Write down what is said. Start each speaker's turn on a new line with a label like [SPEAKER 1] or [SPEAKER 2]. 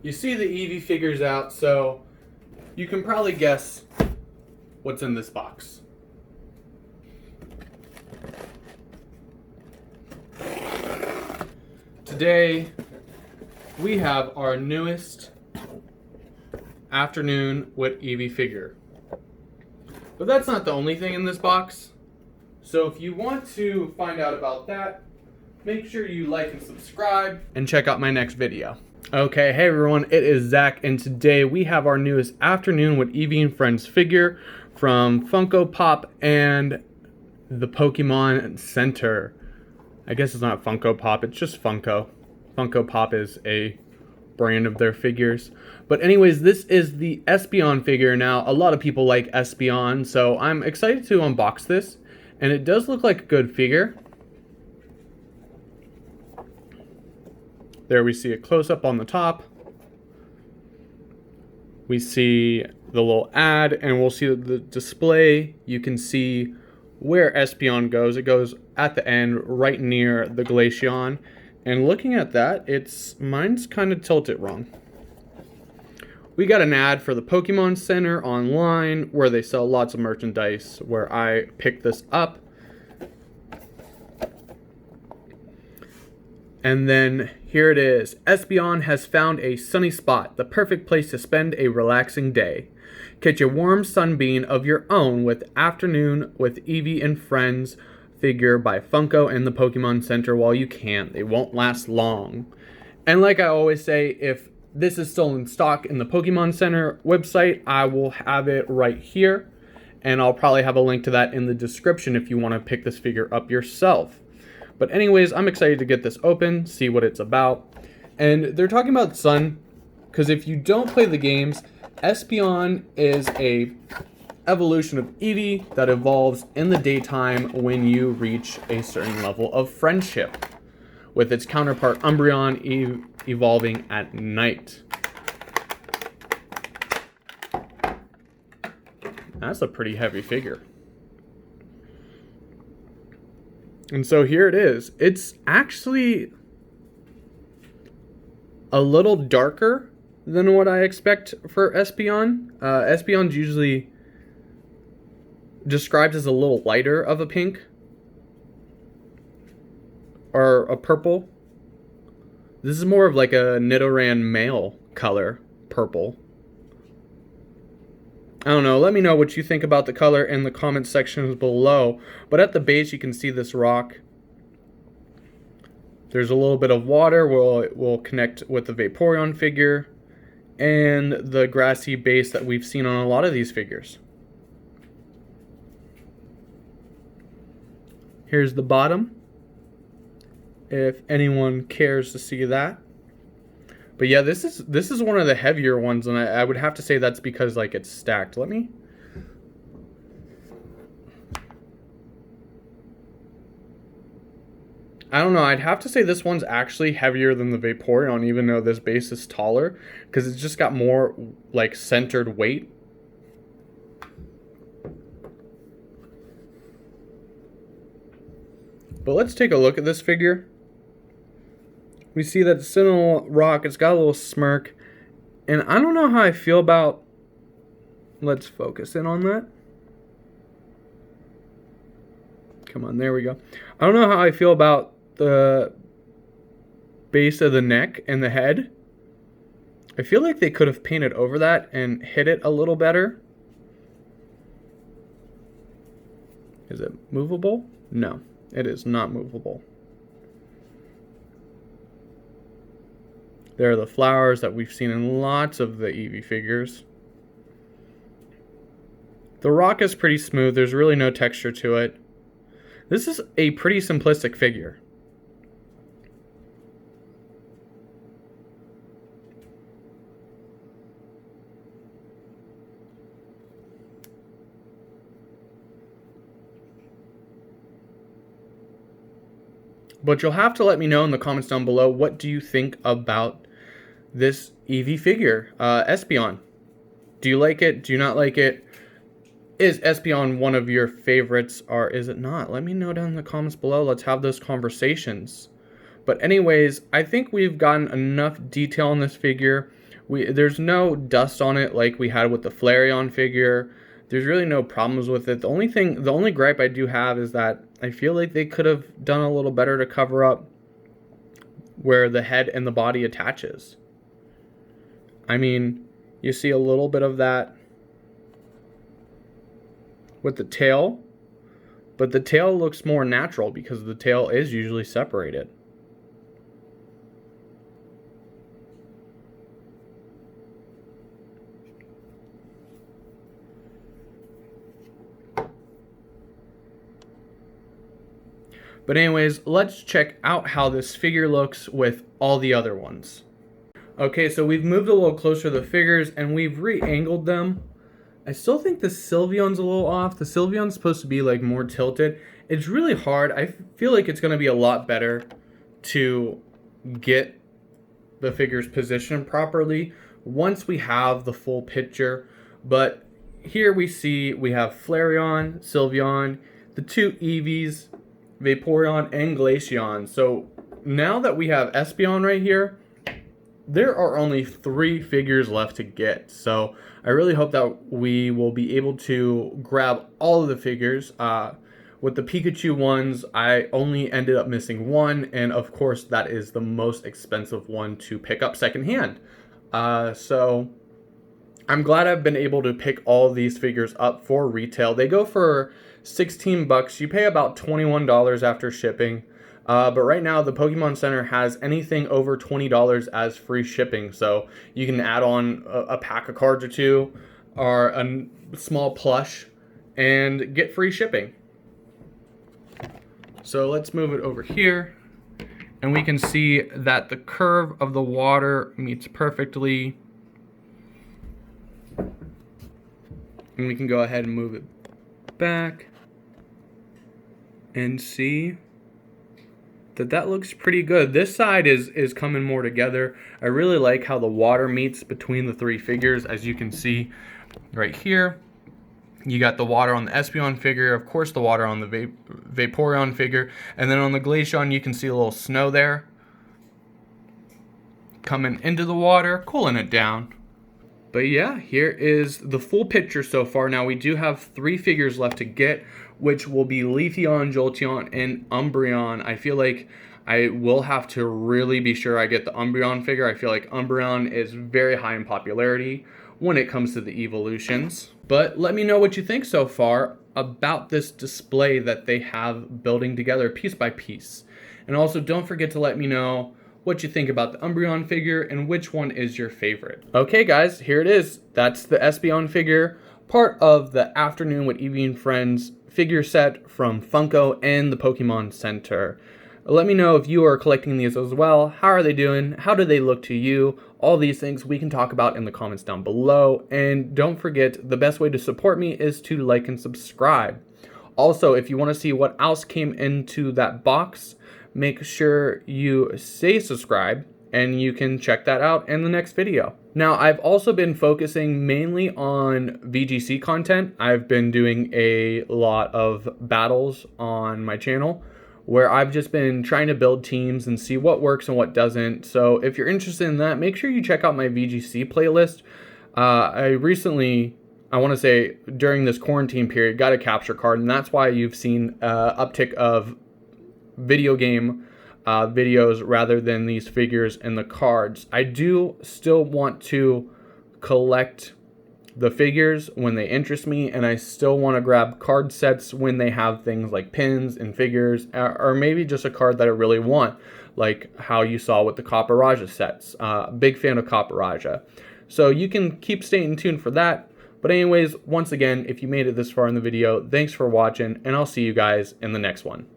[SPEAKER 1] You see the Eevee figures out, so you can probably guess what's in this box. Today, we have our newest Afternoon with Eevee figure. But that's not the only thing in this box. So if you want to find out about that, make sure you like and subscribe and check out my next video. Okay, hey everyone, it is Zach, and today we have our newest Afternoon with Eevee and Friends figure from Funko Pop and the Pokémon Center. I guess it's not Funko Pop, it's just Funko. Funko Pop is a brand of their figures. But anyways, this is the Espeon figure. Now, a lot of people like Espeon, so I'm excited to unbox this. And it does look like a good figure. There we see a close-up on the top. We see the little ad, and we'll see the display. You can see where Espeon goes. It goes at the end, right near the Glaceon. And looking at that, mine's kind of tilted wrong. We got an ad for the Pokemon Center online where they sell lots of merchandise, where I picked this up. And then here it is. Espeon has found a sunny spot, the perfect place to spend a relaxing day. Catch a warm sunbeam of your own with Afternoon with Eevee and Friends figure by Funko and the Pokemon Center while you can. They won't last long. And like I always say, if this is still in stock in the Pokemon Center website, I will have it right here. And I'll probably have a link to that in the description if you want to pick this figure up yourself. But anyways, I'm excited to get this open, see what it's about. And they're talking about sun, because if you don't play the games, Espeon is a evolution of Eevee that evolves in the daytime when you reach a certain level of friendship, with its counterpart Umbreon evolving at night. That's a pretty heavy figure. And so here it is. It's actually a little darker than what I expect for Espeon. Espeon's usually described as a little lighter of a pink or a purple. This is more of like a Nidoran male color, purple. I don't know, let me know what you think about the color in the comment sections below. But at the base you can see this rock. There's a little bit of water where it will connect with the Vaporeon figure and the grassy base that we've seen on a lot of these figures. Here's the bottom, if anyone cares to see that. But yeah, this is one of the heavier ones, and I would have to say that's because like it's stacked. I don't know, I'd have to say this one's actually heavier than the Vaporeon, even though this base is taller, because it's just got more like centered weight. But let's take a look at this figure. We see that it's in a rock, it's got a little smirk, and I don't know how I feel about, let's focus in on that. Come on, there we go. I don't know how I feel about the base of the neck and the head. I feel like they could have painted over that and hit it a little better. Is it movable? No, it is not movable. There are the flowers that we've seen in lots of the Eevee figures. The rock is pretty smooth. There's really no texture to it. This is a pretty simplistic figure. But you'll have to let me know in the comments down below, what do you think about this Eevee figure, Espeon? Do you like it? Do you not like it? Is Espeon one of your favorites, or is it not? Let me know down in the comments below. Let's have those conversations. But anyways, I think we've gotten enough detail on this figure. There's no dust on it like we had with the Flareon figure. There's really no problems with it. The only gripe I do have is that I feel like they could have done a little better to cover up where the head and the body attaches. I mean, you see a little bit of that with the tail, but the tail looks more natural because the tail is usually separated. But anyways, let's check out how this figure looks with all the other ones. Okay, so we've moved a little closer to the figures and we've re-angled them. I still think the Sylveon's a little off. The Sylveon's supposed to be like more tilted. It's really hard. I feel like it's going to be a lot better to get the figures positioned properly once we have the full picture. But here we have Flareon, Sylveon, the two Eevees, Vaporeon, and Glaceon. So now that we have Espeon right here, there are only 3 figures left to get. So I really hope that we will be able to grab all of the figures. With the Pikachu ones, I only ended up missing 1, and of course that is the most expensive one to pick up secondhand. So I'm glad I've been able to pick all of these figures up for retail. They go for $16. You pay about $21 after shipping. But right now, the Pokemon Center has anything over $20 as free shipping. So you can add on a pack of cards or 2 or a small plush and get free shipping. So let's move it over here. And we can see that the curve of the water meets perfectly. And we can go ahead and move it back and see that looks pretty good. This side is coming more together. I really like how the water meets between the 3 figures. As you can see right here, you got the water on the Espeon figure, of course the water on the Vaporeon figure, and then on the Glaceon you can see a little snow there coming into the water, cooling it down. But yeah, here is the full picture so far. Now we do have 3 figures left to get, which will be Leafeon, Jolteon, and Umbreon. I feel like I will have to really be sure I get the Umbreon figure. I feel like Umbreon is very high in popularity when it comes to the evolutions. But let me know what you think so far about this display that they have building together piece by piece. And also don't forget to let me know what you think about the Umbreon figure and which one is your favorite. Okay guys, here it is. That's the Espeon figure, part of the Afternoon with Eevee and Friends figure set from Funko and the Pokemon Center. Let me know if you are collecting these as well. How are they doing? How do they look to you? All these things we can talk about in the comments down below. And don't forget, the best way to support me is to like and subscribe. Also, if you want to see what else came into that box, make sure you stay subscribed and you can check that out in the next video. Now, I've also been focusing mainly on VGC content. I've been doing a lot of battles on my channel where I've just been trying to build teams and see what works and what doesn't. So if you're interested in that, make sure you check out my VGC playlist. I recently, I want to say during this quarantine period, got a capture card, and that's why you've seen uptick of video game videos rather than these figures and the cards. I do still want to collect the figures when they interest me, and I still want to grab card sets when they have things like pins and figures, or maybe just a card that I really want, like how you saw with the Copper sets. Big fan of Copper. So you can keep staying tuned for that. But anyways, once again, if you made it this far in the video, thanks for watching, and I'll see you guys in the next one.